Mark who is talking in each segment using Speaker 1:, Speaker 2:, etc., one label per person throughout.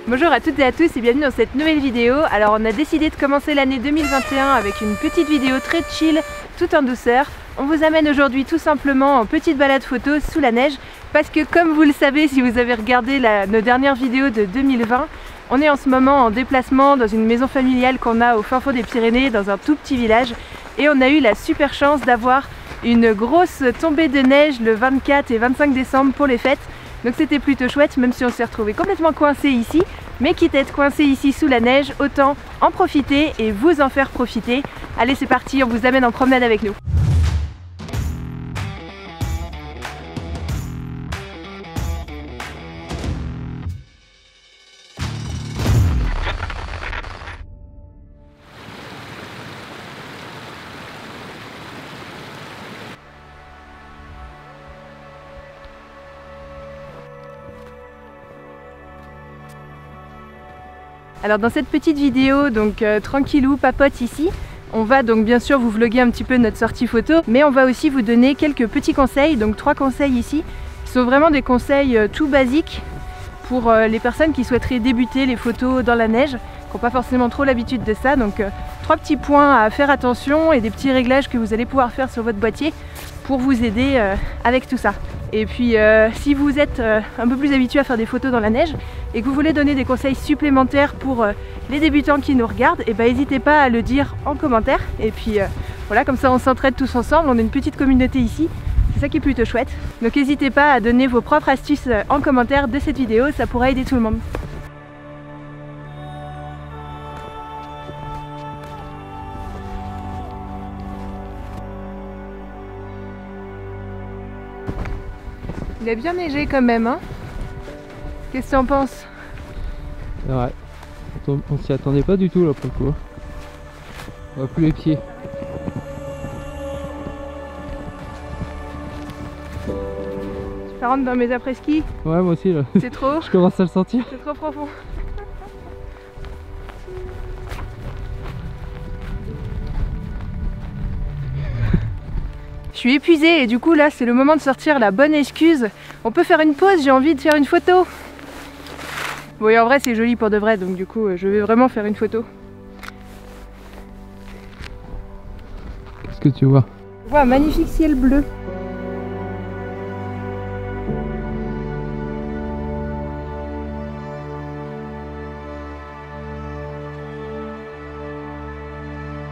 Speaker 1: Bonjour à toutes et à tous et bienvenue dans cette nouvelle vidéo. Alors on a décidé de commencer l'année 2021 avec une petite vidéo très chill, tout en douceur. On vous amène aujourd'hui tout simplement en petite balade photo sous la neige parce que comme vous le savez si vous avez regardé nos dernières vidéos de 2020, on est en ce moment en déplacement dans une maison familiale qu'on a au fin fond des Pyrénées dans un tout petit village et on a eu la super chance d'avoir une grosse tombée de neige le 24 et 25 décembre pour les fêtes. Donc c'était plutôt chouette, même si on s'est retrouvé complètement coincé ici. Mais quitte à être coincé ici sous la neige, autant en profiter et vous en faire profiter. Allez, c'est parti, on vous amène en promenade avec nous. Alors dans cette petite vidéo, donc tranquillou, papote ici, on va donc bien sûr vous vloguer un petit peu notre sortie photo, mais on va aussi vous donner quelques petits conseils, donc 3 conseils ici, qui sont vraiment des conseils tout basiques pour les personnes qui souhaiteraient débuter les photos dans la neige, qui n'ont pas forcément trop l'habitude de ça, donc 3 petits points à faire attention et des petits réglages que vous allez pouvoir faire sur votre boîtier pour vous aider avec tout ça. Et puis si vous êtes un peu plus habitué à faire des photos dans la neige et que vous voulez donner des conseils supplémentaires pour les débutants qui nous regardent, et n'hésitez pas à le dire en commentaire. Et puis voilà, comme ça on s'entraide tous ensemble, on est une petite communauté ici, c'est ça qui est plutôt chouette. Donc n'hésitez pas à donner vos propres astuces en commentaire de cette vidéo, ça pourra aider tout le monde. Il a bien neigé quand même, hein? Qu'est-ce que tu en penses?
Speaker 2: Ouais, on s'y attendait pas du tout là pour le coup. On voit plus les pieds.
Speaker 1: Tu rentres dans mes après-ski?
Speaker 2: Ouais, moi aussi là.
Speaker 1: C'est trop?
Speaker 2: Je commence à le sentir.
Speaker 1: C'est trop profond. Je suis épuisée et du coup là c'est le moment de sortir la bonne excuse. On peut faire une pause, j'ai envie de faire une photo. Bon et en vrai c'est joli pour de vrai donc du coup je vais vraiment faire une photo.
Speaker 2: Qu'est-ce que tu vois?
Speaker 1: Je vois un magnifique ciel bleu.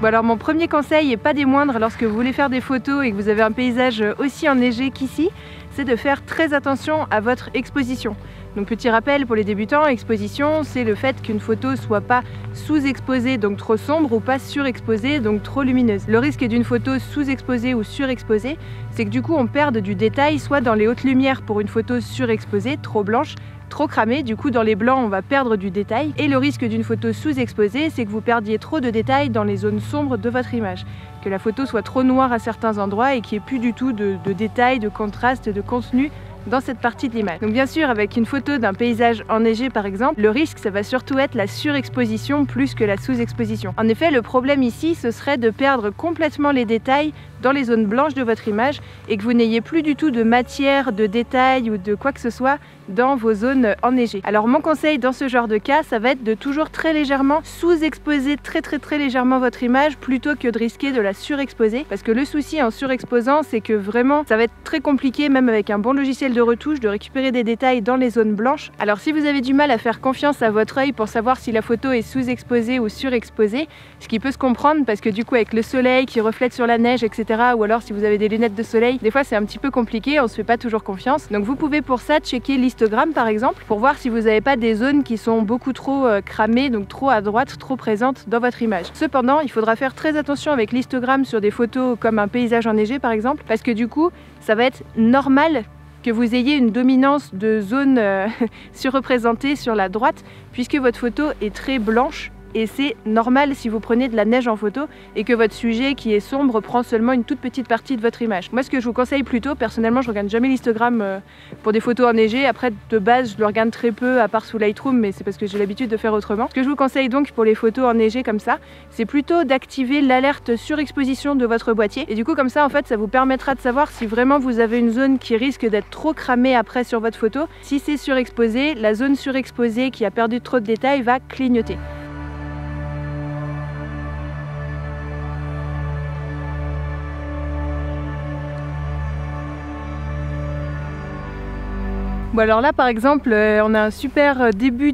Speaker 1: Bon alors mon premier conseil, et pas des moindres lorsque vous voulez faire des photos et que vous avez un paysage aussi enneigé qu'ici, c'est de faire très attention à votre exposition. Donc petit rappel pour les débutants, exposition c'est le fait qu'une photo soit pas sous-exposée donc trop sombre ou pas surexposée donc trop lumineuse. Le risque d'une photo sous-exposée ou surexposée, c'est que du coup on perde du détail soit dans les hautes lumières pour une photo surexposée, trop blanche, trop cramé, du coup dans les blancs on va perdre du détail et le risque d'une photo sous-exposée c'est que vous perdiez trop de détails dans les zones sombres de votre image, que la photo soit trop noire à certains endroits et qu'il n'y ait plus du tout de détails, de contraste, de contenu dans cette partie de l'image. Donc bien sûr avec une photo d'un paysage enneigé par exemple, le risque ça va surtout être la surexposition plus que la sous-exposition. En effet le problème ici ce serait de perdre complètement les détails dans les zones blanches de votre image et que vous n'ayez plus du tout de matière, de détails ou de quoi que ce soit dans vos zones enneigées. Alors mon conseil dans ce genre de cas, ça va être de toujours très légèrement sous-exposer très légèrement votre image plutôt que de risquer de la surexposer, parce que le souci en surexposant c'est que vraiment ça va être très compliqué même avec un bon logiciel de retouche de récupérer des détails dans les zones blanches. Alors si vous avez du mal à faire confiance à votre œil pour savoir si la photo est sous-exposée ou surexposée, ce qui peut se comprendre parce que du coup avec le soleil qui reflète sur la neige etc, ou alors si vous avez des lunettes de soleil, des fois c'est un petit peu compliqué, on se fait pas toujours confiance. Donc vous pouvez pour ça checker l'histogramme par exemple, pour voir si vous n'avez pas des zones qui sont beaucoup trop cramées, donc trop à droite, trop présentes dans votre image. Cependant, il faudra faire très attention avec l'histogramme sur des photos comme un paysage enneigé par exemple, parce que du coup, ça va être normal que vous ayez une dominance de zones surreprésentées sur la droite, puisque votre photo est très blanche et c'est normal si vous prenez de la neige en photo et que votre sujet qui est sombre prend seulement une toute petite partie de votre image. Moi ce que je vous conseille plutôt, personnellement je regarde jamais l'histogramme pour des photos enneigées, après de base je le regarde très peu à part sous Lightroom, mais c'est parce que j'ai l'habitude de faire autrement. Ce que je vous conseille donc pour les photos enneigées comme ça, c'est plutôt d'activer l'alerte surexposition de votre boîtier, et du coup comme ça en fait ça vous permettra de savoir si vraiment vous avez une zone qui risque d'être trop cramée après sur votre photo. Si c'est surexposé, la zone surexposée qui a perdu trop de détails va clignoter. Bon alors là par exemple on a un super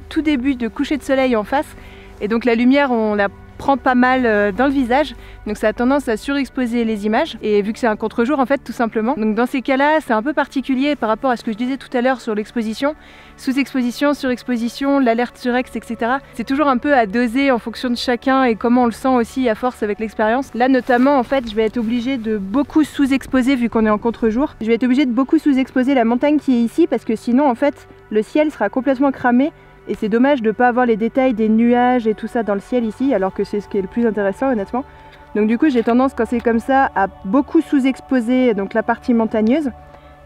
Speaker 1: tout début de coucher de soleil en face, et donc la lumière on la prend pas mal dans le visage, donc ça a tendance à surexposer les images, et vu que c'est un contre-jour en fait tout simplement. Donc dans ces cas-là c'est un peu particulier par rapport à ce que je disais tout à l'heure sur l'exposition, sous-exposition, surexposition, l'alerte surex, etc. C'est toujours un peu à doser en fonction de chacun et comment on le sent aussi à force avec l'expérience. Là notamment en fait je vais être obligée de beaucoup sous-exposer vu qu'on est en contre-jour. Je vais être obligée de beaucoup sous-exposer la montagne qui est ici parce que sinon en fait le ciel sera complètement cramé. Et c'est dommage de ne pas avoir les détails des nuages et tout ça dans le ciel ici, alors que c'est ce qui est le plus intéressant honnêtement. Donc du coup j'ai tendance quand c'est comme ça à beaucoup sous-exposer donc la partie montagneuse.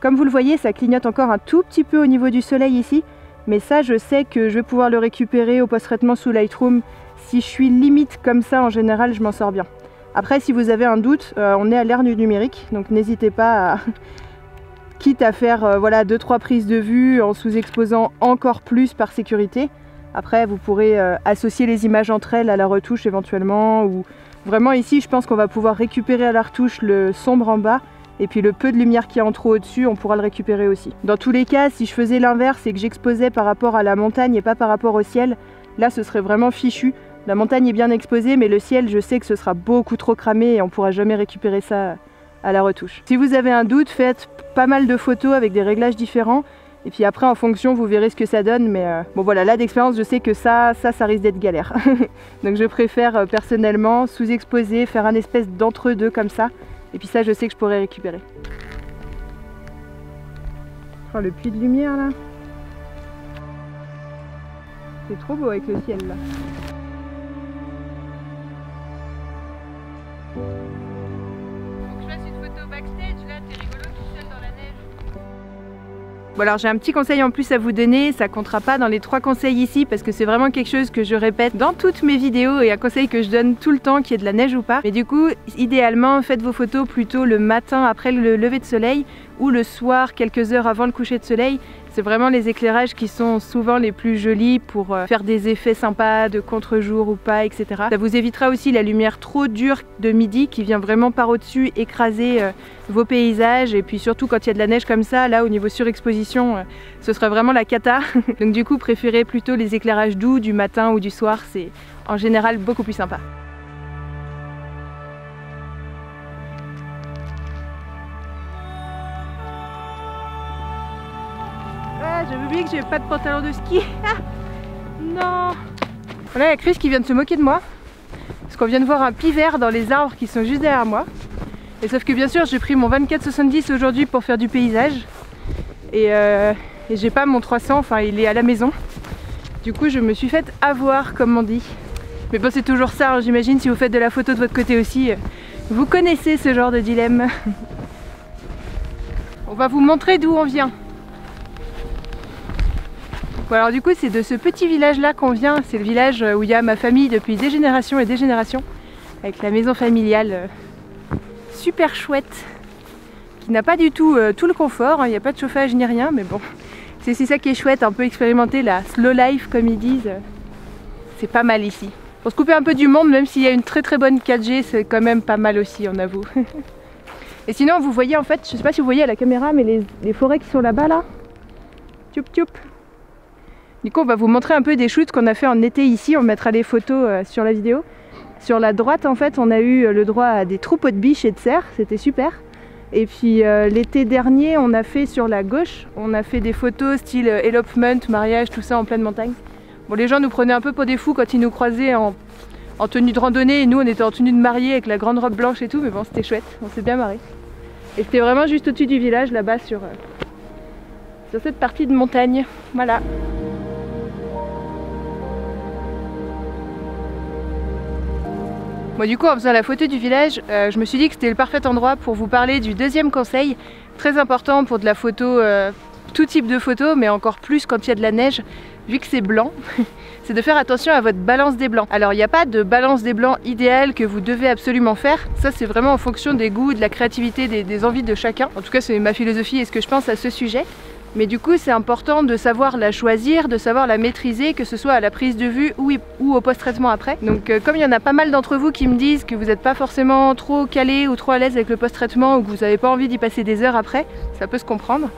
Speaker 1: Comme vous le voyez ça clignote encore un tout petit peu au niveau du soleil ici, mais ça je sais que je vais pouvoir le récupérer au post-traitement sous Lightroom. Si je suis limite comme ça en général je m'en sors bien. Après si vous avez un doute, on est à l'ère du numérique, donc n'hésitez pas à... quitte à faire voilà 2-3 prises de vue en sous-exposant encore plus par sécurité. Après vous pourrez associer les images entre elles à la retouche éventuellement, ou vraiment ici je pense qu'on va pouvoir récupérer à la retouche le sombre en bas, et puis le peu de lumière qui est en trop au-dessus on pourra le récupérer aussi. Dans tous les cas si je faisais l'inverse et que j'exposais par rapport à la montagne et pas par rapport au ciel, là ce serait vraiment fichu. La montagne est bien exposée mais le ciel je sais que ce sera beaucoup trop cramé et on pourra jamais récupérer ça à la retouche. Si vous avez un doute, faites pas mal de photos avec des réglages différents, et puis après en fonction vous verrez ce que ça donne, mais bon voilà, là d'expérience je sais que ça risque d'être galère. Donc je préfère personnellement sous-exposer, faire un espèce d'entre-deux comme ça, et puis ça je sais que je pourrais récupérer. Oh le puits de lumière là, c'est trop beau avec le ciel là. Bon alors j'ai un petit conseil en plus à vous donner, ça comptera pas dans les 3 conseils ici parce que c'est vraiment quelque chose que je répète dans toutes mes vidéos et un conseil que je donne tout le temps, qu'il y ait de la neige ou pas. Mais du coup, idéalement, faites vos photos plutôt le matin après le lever de soleil ou le soir quelques heures avant le coucher de soleil. C'est vraiment les éclairages qui sont souvent les plus jolis pour faire des effets sympas de contre-jour ou pas, etc. Ça vous évitera aussi la lumière trop dure de midi qui vient vraiment par au-dessus écraser vos paysages, et puis surtout quand il y a de la neige comme ça, là au niveau surexposition, ce serait vraiment la cata. Donc du coup préférez plutôt les éclairages doux du matin ou du soir, c'est en général beaucoup plus sympa. J'avais oublié que j'avais pas de pantalon de ski. Non. Voilà, il y a Chris qui vient de se moquer de moi parce qu'on vient de voir un pivert dans les arbres qui sont juste derrière moi. Et sauf que bien sûr j'ai pris mon 24-70 aujourd'hui pour faire du paysage, et j'ai pas mon 300, enfin il est à la maison. Du coup je me suis faite avoir comme on dit. Mais bon c'est toujours ça, hein, j'imagine si vous faites de la photo de votre côté aussi, vous connaissez ce genre de dilemme. On va vous montrer d'où on vient. Bon alors du coup c'est de ce petit village là qu'on vient, c'est le village où il y a ma famille depuis des générations et des générations, avec la maison familiale super chouette, qui n'a pas du tout tout le confort, hein, il n'y a pas de chauffage ni rien, mais bon, c'est ça qui est chouette, un peu expérimenter la slow life comme ils disent, c'est pas mal ici. Pour se couper un peu du monde, même s'il y a une très très bonne 4G, c'est quand même pas mal aussi, on avoue. Et sinon vous voyez en fait, je sais pas si vous voyez à la caméra, mais les forêts qui sont là-bas là, tchoup tchoup. Du coup on va vous montrer un peu des shoots qu'on a fait en été ici, on mettra les photos sur la vidéo. Sur la droite en fait on a eu le droit à des troupeaux de biches et de cerfs, c'était super. Et puis l'été dernier on a fait sur la gauche, on a fait des photos style elopement, mariage, tout ça en pleine montagne. Bon les gens nous prenaient un peu pour des fous quand ils nous croisaient en tenue de randonnée, et nous on était en tenue de mariée avec la grande robe blanche et tout, mais bon c'était chouette, on s'est bien marré. Et c'était vraiment juste au-dessus du village là-bas sur cette partie de montagne, voilà. Bon, du coup, en faisant la photo du village, je me suis dit que c'était le parfait endroit pour vous parler du deuxième conseil, très important pour de la photo, tout type de photo, mais encore plus quand il y a de la neige, vu que c'est blanc, c'est de faire attention à votre balance des blancs. Alors il n'y a pas de balance des blancs idéale que vous devez absolument faire, ça c'est vraiment en fonction des goûts, de la créativité, des envies de chacun. En tout cas c'est ma philosophie et ce que je pense à ce sujet. Mais du coup c'est important de savoir la choisir, de savoir la maîtriser, que ce soit à la prise de vue ou au post-traitement après. Donc comme il y en a pas mal d'entre vous qui me disent que vous n'êtes pas forcément trop calé ou trop à l'aise avec le post-traitement ou que vous n'avez pas envie d'y passer des heures après, ça peut se comprendre.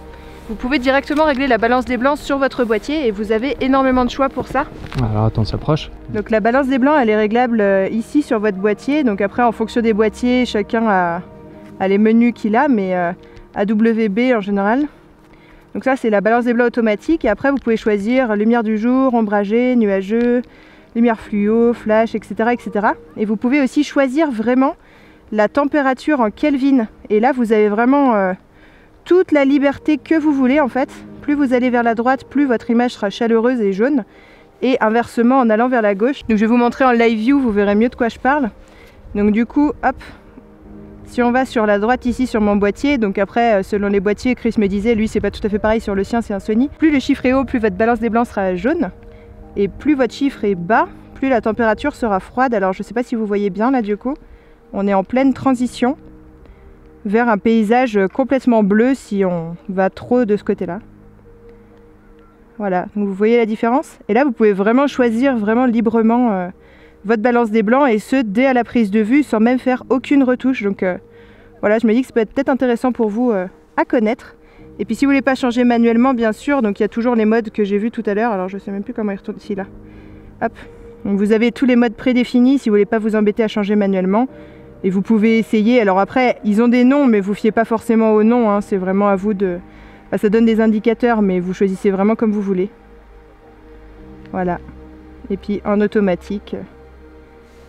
Speaker 1: Vous pouvez directement régler la balance des blancs sur votre boîtier et vous avez énormément de choix pour ça.
Speaker 2: Alors attends, on s'approche. Donc
Speaker 1: la balance des blancs elle est réglable ici sur votre boîtier. Donc après en fonction des boîtiers, chacun a les menus qu'il a, mais AWB en général. Donc ça c'est la balance des blancs automatique et après vous pouvez choisir lumière du jour, ombragé, nuageux, lumière fluo, flash, etc., etc. Et vous pouvez aussi choisir vraiment la température en Kelvin. Et là vous avez vraiment toute la liberté que vous voulez en fait. Plus vous allez vers la droite, plus votre image sera chaleureuse et jaune. Et inversement en allant vers la gauche. Donc je vais vous montrer en live view, vous verrez mieux de quoi je parle. Donc du coup, hop, si on va sur la droite ici sur mon boîtier, donc après selon les boîtiers, Chris me disait, lui c'est pas tout à fait pareil sur le sien, c'est un Sony. Plus le chiffre est haut, plus votre balance des blancs sera jaune. Et plus votre chiffre est bas, plus la température sera froide. Alors je sais pas si vous voyez bien là du coup, on est en pleine transition vers un paysage complètement bleu si on va trop de ce côté-là. Voilà, donc vous voyez la différence. Et là, vous pouvez vraiment choisir vraiment librement votre balance des blancs et ce, dès à la prise de vue, sans même faire aucune retouche. Donc voilà, je me dis que ça peut être peut-être intéressant pour vous à connaître. Et puis si vous voulez pas changer manuellement, bien sûr, donc il y a toujours les modes que j'ai vus tout à l'heure. Alors je sais même plus comment il retourne ici, là. Hop, donc vous avez tous les modes prédéfinis si vous voulez pas vous embêter à changer manuellement. Et vous pouvez essayer, alors après ils ont des noms mais vous fiez pas forcément aux noms, hein. C'est vraiment à vous de... Enfin, ça donne des indicateurs mais vous choisissez vraiment comme vous voulez. Voilà. Et puis en automatique.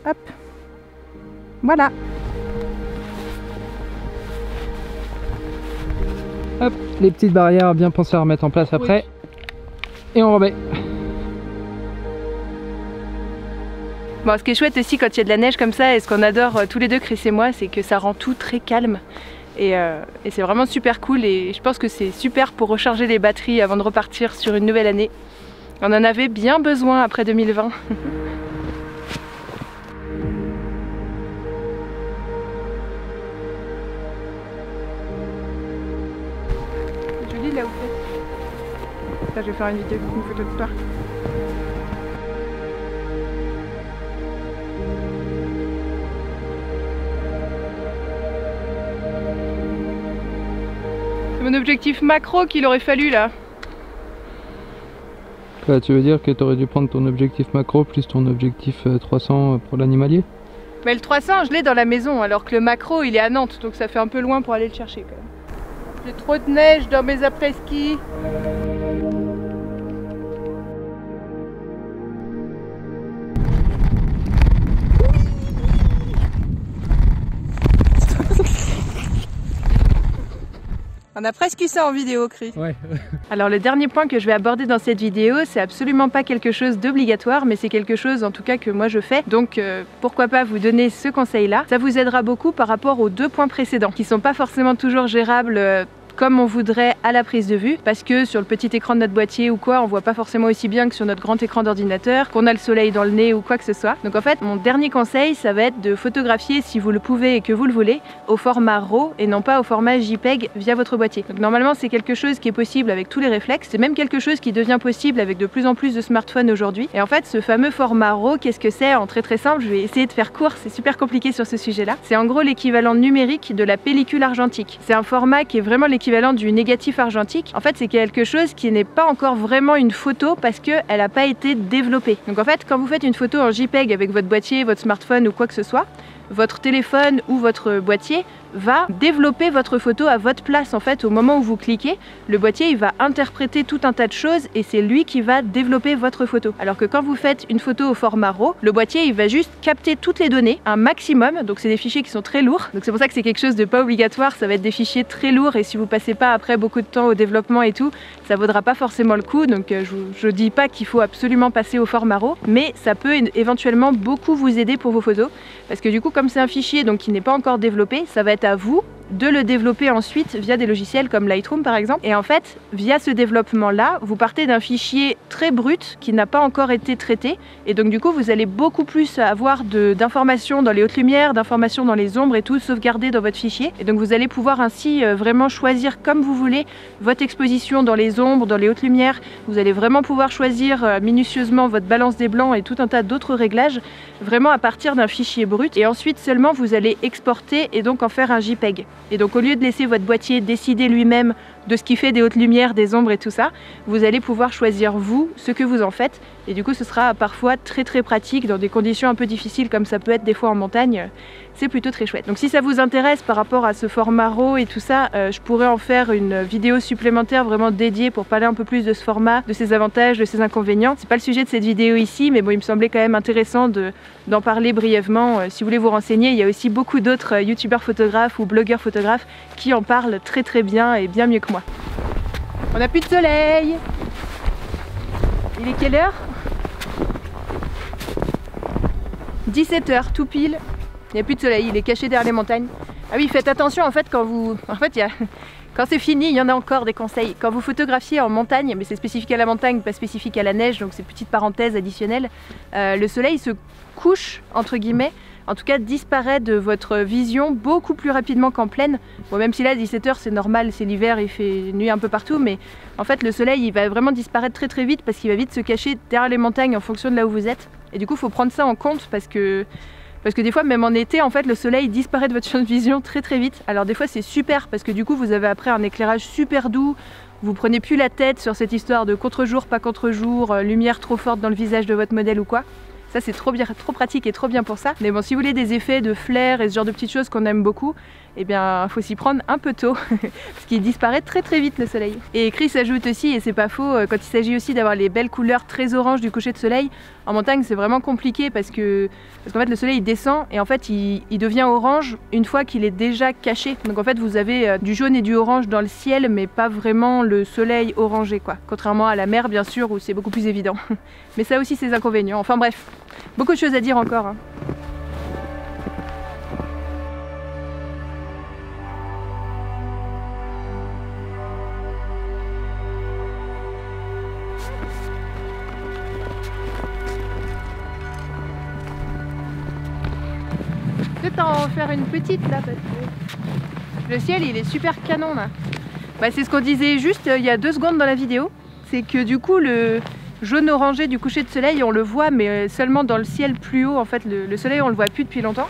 Speaker 1: Hop. Voilà.
Speaker 2: Hop, les petites barrières bien pensées à remettre en place après. Oui. Et on remet.
Speaker 1: Bon, ce qui est chouette aussi quand il y a de la neige comme ça, et ce qu'on adore tous les deux, Chris et moi, c'est que ça rend tout très calme. Et c'est vraiment super cool et je pense que c'est super pour recharger les batteries avant de repartir sur une nouvelle année. On en avait bien besoin après 2020. C'est joli là où c'est. Ça, je vais faire une photo de toi. Mon objectif macro qu'il aurait fallu là.
Speaker 2: Quoi, tu veux dire que tu aurais dû prendre ton objectif macro plus ton objectif 300 pour l'animalier?
Speaker 1: Mais le 300 je l'ai dans la maison alors que le macro il est à Nantes donc ça fait un peu loin pour aller le chercher quand même. J'ai trop de neige dans mes après-ski. On a presque eu ça en vidéo, Chris.
Speaker 2: Ouais.
Speaker 1: Alors le dernier point que je vais aborder dans cette vidéo, c'est absolument pas quelque chose d'obligatoire, mais c'est quelque chose en tout cas que moi je fais. Donc pourquoi pas vous donner ce conseil-là. Ça vous aidera beaucoup par rapport aux deux points précédents, qui sont pas forcément toujours gérables comme on voudrait à la prise de vue, parce que sur le petit écran de notre boîtier ou quoi, on voit pas forcément aussi bien que sur notre grand écran d'ordinateur, qu'on a le soleil dans le nez ou quoi que ce soit. Donc en fait, mon dernier conseil, ça va être de photographier, si vous le pouvez et que vous le voulez, au format RAW et non pas au format JPEG via votre boîtier. Donc normalement, c'est quelque chose qui est possible avec tous les réflexes, c'est même quelque chose qui devient possible avec de plus en plus de smartphones aujourd'hui. Et en fait, ce fameux format RAW, qu'est-ce que c'est? En très simple, je vais essayer de faire court, c'est super compliqué sur ce sujet-là. C'est en gros l'équivalent numérique de la pellicule argentique. C'est un format qui est vraiment l'équivalent du négatif argentique. En fait, c'est quelque chose qui n'est pas encore vraiment une photo parce qu'elle n'a pas été développée. Donc en fait, quand vous faites une photo en JPEG avec votre boîtier, votre smartphone ou quoi que ce soit, votre téléphone ou votre boîtier va développer votre photo à votre place. En fait, au moment où vous cliquez, le boîtier il va interpréter tout un tas de choses et c'est lui qui va développer votre photo. Alors que quand vous faites une photo au format RAW, le boîtier il va juste capter toutes les données, un maximum, donc c'est des fichiers qui sont très lourds. Donc c'est pour ça que c'est quelque chose de pas obligatoire, ça va être des fichiers très lourds et si vous passez passez pas après beaucoup de temps au développement et tout, ça vaudra pas forcément le coup. Donc je dis pas qu'il faut absolument passer au format RAW, mais ça peut éventuellement beaucoup vous aider pour vos photos, parce que du coup comme c'est un fichier donc qui n'est pas encore développé, ça va être à vous de le développer ensuite via des logiciels comme Lightroom par exemple. Et en fait, via ce développement-là, vous partez d'un fichier très brut qui n'a pas encore été traité. Et donc du coup, vous allez beaucoup plus avoir d'informations dans les hautes lumières, d'informations dans les ombres et tout sauvegardé dans votre fichier. Et donc vous allez pouvoir ainsi vraiment choisir comme vous voulez votre exposition dans les ombres, dans les hautes lumières. Vous allez vraiment pouvoir choisir minutieusement votre balance des blancs et tout un tas d'autres réglages, vraiment à partir d'un fichier brut. Et ensuite seulement, vous allez exporter et donc en faire un JPEG. Et donc au lieu de laisser votre boîtier décider lui-même de ce qui fait des hautes lumières, des ombres et tout ça, vous allez pouvoir choisir vous ce que vous en faites. Et du coup ce sera parfois très pratique dans des conditions un peu difficiles comme ça peut être des fois en montagne. C'est plutôt très chouette. Donc si ça vous intéresse par rapport à ce format RAW et tout ça, je pourrais en faire une vidéo supplémentaire vraiment dédiée pour parler un peu plus de ce format, de ses avantages, de ses inconvénients. C'est pas le sujet de cette vidéo ici, mais bon, il me semblait quand même intéressant d'en parler brièvement. Si vous voulez vous renseigner, il y a aussi beaucoup d'autres youtubeurs photographes ou blogueurs photographes qui en parlent très bien et bien mieux que moi. On n'a plus de soleil. Il est quelle heure? 17 h tout pile. Il n'y a plus de soleil, il est caché derrière les montagnes. Ah oui, faites attention en fait quand vous... Quand c'est fini, il y en a encore des conseils. Quand vous photographiez en montagne, mais c'est spécifique à la montagne, pas spécifique à la neige, donc c'est petite parenthèse additionnelle, le soleil se couche, entre guillemets, en tout cas disparaît de votre vision beaucoup plus rapidement qu'en pleine. Bon, même si là 17 h c'est normal, c'est l'hiver, il fait nuit un peu partout, mais en fait le soleil il va vraiment disparaître très vite parce qu'il va vite se cacher derrière les montagnes en fonction de là où vous êtes. Et du coup il faut prendre ça en compte parce que des fois même en été en fait le soleil disparaît de votre champ de vision très vite. Alors des fois c'est super parce que du coup vous avez après un éclairage super doux, vous prenez plus la tête sur cette histoire de contre-jour, pas contre-jour, lumière trop forte dans le visage de votre modèle ou quoi. Ça c'est trop pratique et trop bien pour ça. Mais bon, si vous voulez des effets de flair et ce genre de petites choses qu'on aime beaucoup, eh bien il faut s'y prendre un peu tôt parce qu'il disparaît très vite le soleil. Et Chris ajoute aussi, et c'est pas faux, quand il s'agit aussi d'avoir les belles couleurs très oranges du coucher de soleil, en montagne c'est vraiment compliqué parce qu'en fait le soleil il descend et en fait il devient orange une fois qu'il est déjà caché. Donc en fait vous avez du jaune et du orange dans le ciel mais pas vraiment le soleil orangé quoi. Contrairement à la mer bien sûr où c'est beaucoup plus évident. Mais ça aussi ses inconvénients. Enfin bref, beaucoup de choses à dire encore. Hein. Peut-être en faire une petite là parce que le ciel il est super canon là. Bah, c'est ce qu'on disait juste il y a 2 secondes dans la vidéo, c'est que du coup le jaune orangé du coucher de soleil on le voit mais seulement dans le ciel plus haut. En fait le soleil on le voit plus depuis longtemps,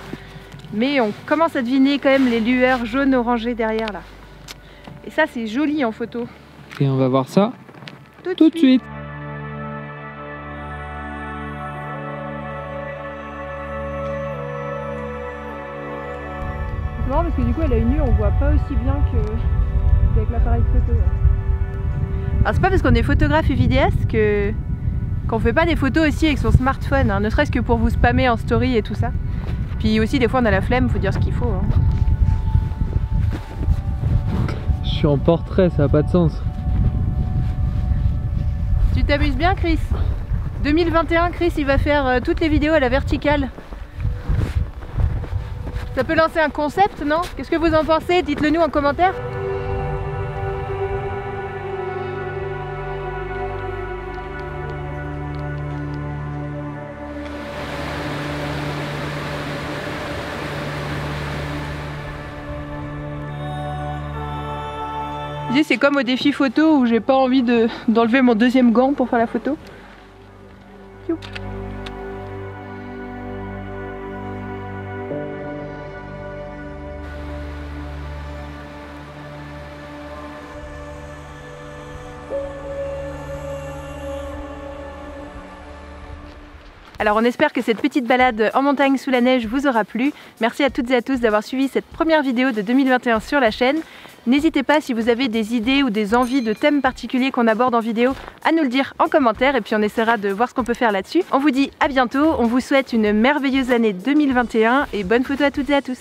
Speaker 1: mais on commence à deviner quand même les lueurs jaune orangées derrière là. Et ça c'est joli en photo.
Speaker 2: Et on va voir ça tout de suite.
Speaker 1: C'est marrant parce que du coup à l'œil nu on voit pas aussi bien qu'avec l'appareil photo. Alors c'est pas parce qu'on est photographe et vidéaste qu'on fait pas des photos aussi avec son smartphone, hein, ne serait-ce que pour vous spammer en story et tout ça. Puis aussi des fois on a la flemme, faut dire ce qu'il faut. Hein.
Speaker 2: Je suis en portrait, ça n'a pas de sens.
Speaker 1: Tu t'amuses bien Chris? 2021 Chris il va faire toutes les vidéos à la verticale. Ça peut lancer un concept, non? Qu'est-ce que vous en pensez? Dites-le nous en commentaire. C'est comme au défi photo où j'ai pas envie d'enlever mon 2e gant pour faire la photo. Youp. Alors on espère que cette petite balade en montagne sous la neige vous aura plu. Merci à toutes et à tous d'avoir suivi cette première vidéo de 2021 sur la chaîne. N'hésitez pas si vous avez des idées ou des envies de thèmes particuliers qu'on aborde en vidéo à nous le dire en commentaire et puis on essaiera de voir ce qu'on peut faire là-dessus. On vous dit à bientôt, on vous souhaite une merveilleuse année 2021 et bonne photo à toutes et à tous.